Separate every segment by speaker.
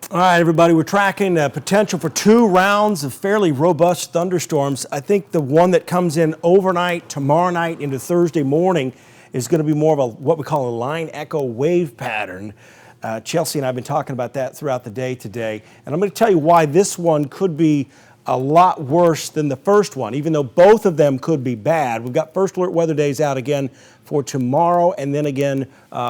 Speaker 1: All right, everybody, we're tracking the potential for 2 rounds of fairly robust thunderstorms. I think the one that comes in overnight, tomorrow night into Thursday morning is going to be more of a what we call a line echo wave pattern. Chelsea and I have been talking about that throughout the day today, and I'm going to tell you why this one could be a lot worse than the first one, even though both of them could be bad. We've got first alert weather days out again for tomorrow and then again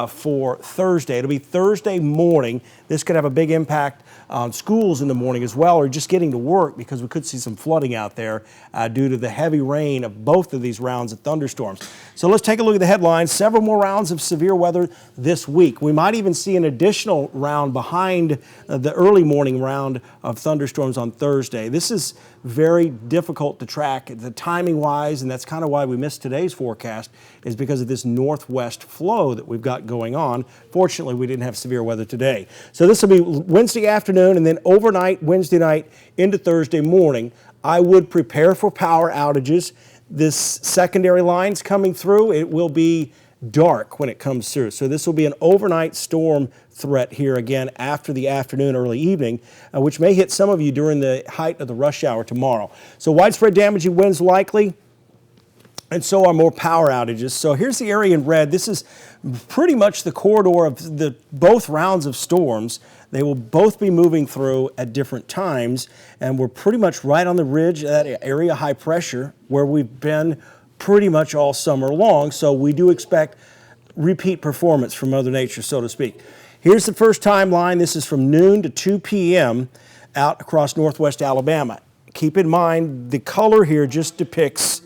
Speaker 1: for Thursday. It'll be Thursday morning. This could have a big impact on schools in the morning as well, or just getting to work, because we could see some flooding out there due to the heavy rain of both of these rounds of thunderstorms. So let's take a look at the headlines. Several more rounds of severe weather this week. We might even see an additional round behind the early morning round of thunderstorms on Thursday. This is very difficult to track the timing wise, and that's kind of why we missed today's forecast, is because of this northwest flow that we've got going on. Fortunately, we didn't have severe weather today. So this will be Wednesday afternoon and then overnight Wednesday night into Thursday morning. I would prepare for power outages. This secondary line's coming through. It will be dark when it comes through. So this will be an overnight storm threat here again after the afternoon, early evening, which may hit some of you during the height of the rush hour tomorrow. So widespread damaging winds likely, and so are more power outages. So here's the area in red. This is pretty much the corridor of the both rounds of storms. They will both be moving through at different times, and we're pretty much right on the ridge of that area high pressure where we've been pretty much all summer long. So we do expect repeat performance from Mother Nature, so to speak. Here's the first timeline. This is from noon to 2 p.m. out across northwest Alabama. Keep in mind, the color here just depicts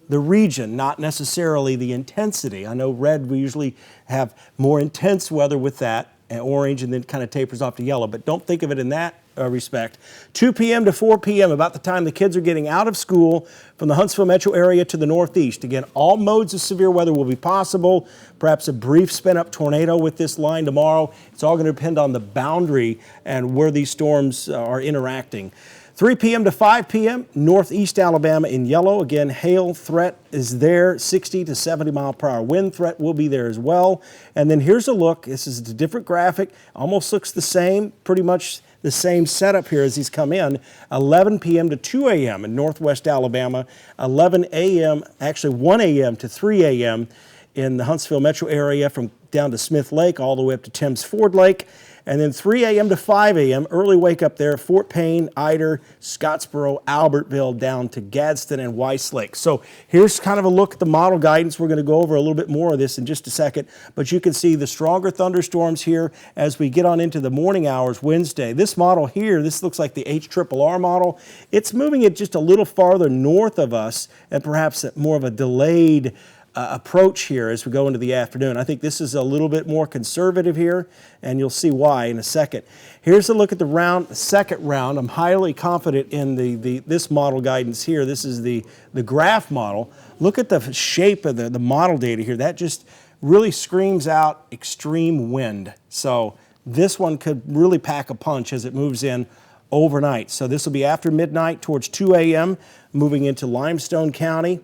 Speaker 1: the region, not necessarily the intensity. I know red, we usually have more intense weather with that, and orange, and then kind of tapers off to yellow, but don't think of it in that respect. 2 p.m. to 4 p.m., about the time the kids are getting out of school from the Huntsville metro area to the northeast. Again, all modes of severe weather will be possible. Perhaps a brief spin-up tornado with this line tomorrow. It's all going to depend on the boundary and where these storms are interacting. 3 p.m. to 5 p.m., northeast Alabama in yellow. Again, hail threat is there. 60 to 70 mile per hour wind threat will be there as well. And then here's a look. This is a different graphic. Almost looks the same, pretty much the same setup here as these come in. 11 p.m. to 2 a.m. in northwest Alabama. 11 a.m., actually 1 a.m. to 3 a.m. in the Huntsville metro area from down to Smith Lake all the way up to Thames Ford Lake. And then 3 a.m. to 5 a.m., early wake up there, Fort Payne, Ider, Scottsboro, Albertville, down to Gadsden and Weiss Lake. So here's kind of a look at the model guidance. We're going to go over a little bit more of this in just a second, but you can see the stronger thunderstorms here as we get on into the morning hours Wednesday. This model here, this looks like the HRRR model. It's moving it just a little farther north of us and perhaps more of a delayed approach here as we go into the afternoon. I think this is a little bit more conservative here, and you'll see why in a second. Here's a look at the second round. I'm highly confident in this model guidance here. This is the graph model. Look at the shape of the model data here. That just really screams out extreme wind. So this one could really pack a punch as it moves in overnight. So this will be after midnight towards 2 a.m., moving into Limestone County,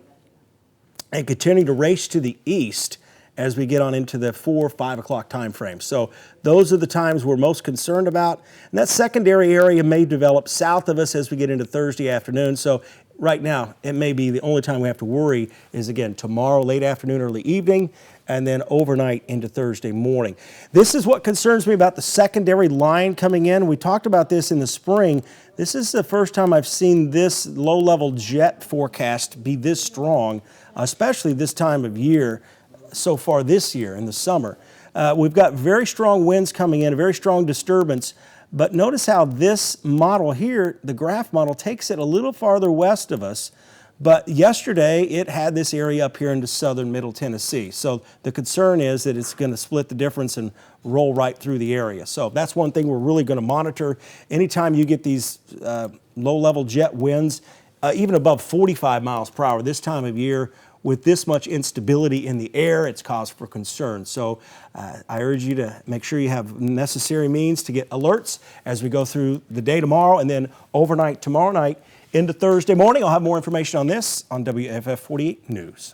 Speaker 1: and continue to race to the east as we get on into the 4 or 5 o'clock time frame. So those are the times we're most concerned about. And that secondary area may develop south of us as we get into Thursday afternoon. So right now, it may be the only time we have to worry is, again, tomorrow, late afternoon, early evening, and then overnight into Thursday morning. This is what concerns me about the secondary line coming in. We talked about this in the spring. This is the first time I've seen this low-level jet forecast be this strong, especially this time of year so far this year in the summer. We've got very strong winds coming in, a very strong disturbance, but notice how this model here, the graph model, takes it a little farther west of us. But yesterday, it had this area up here into southern Middle Tennessee. So the concern is that it's going to split the difference and roll right through the area. So that's one thing we're really going to monitor. Anytime you get these low-level jet winds, even above 45 miles per hour this time of year, with this much instability in the air, it's cause for concern. So I urge you to make sure you have necessary means to get alerts as we go through the day tomorrow, and then overnight tomorrow night into Thursday morning. I'll have more information on this on WFF 48 News.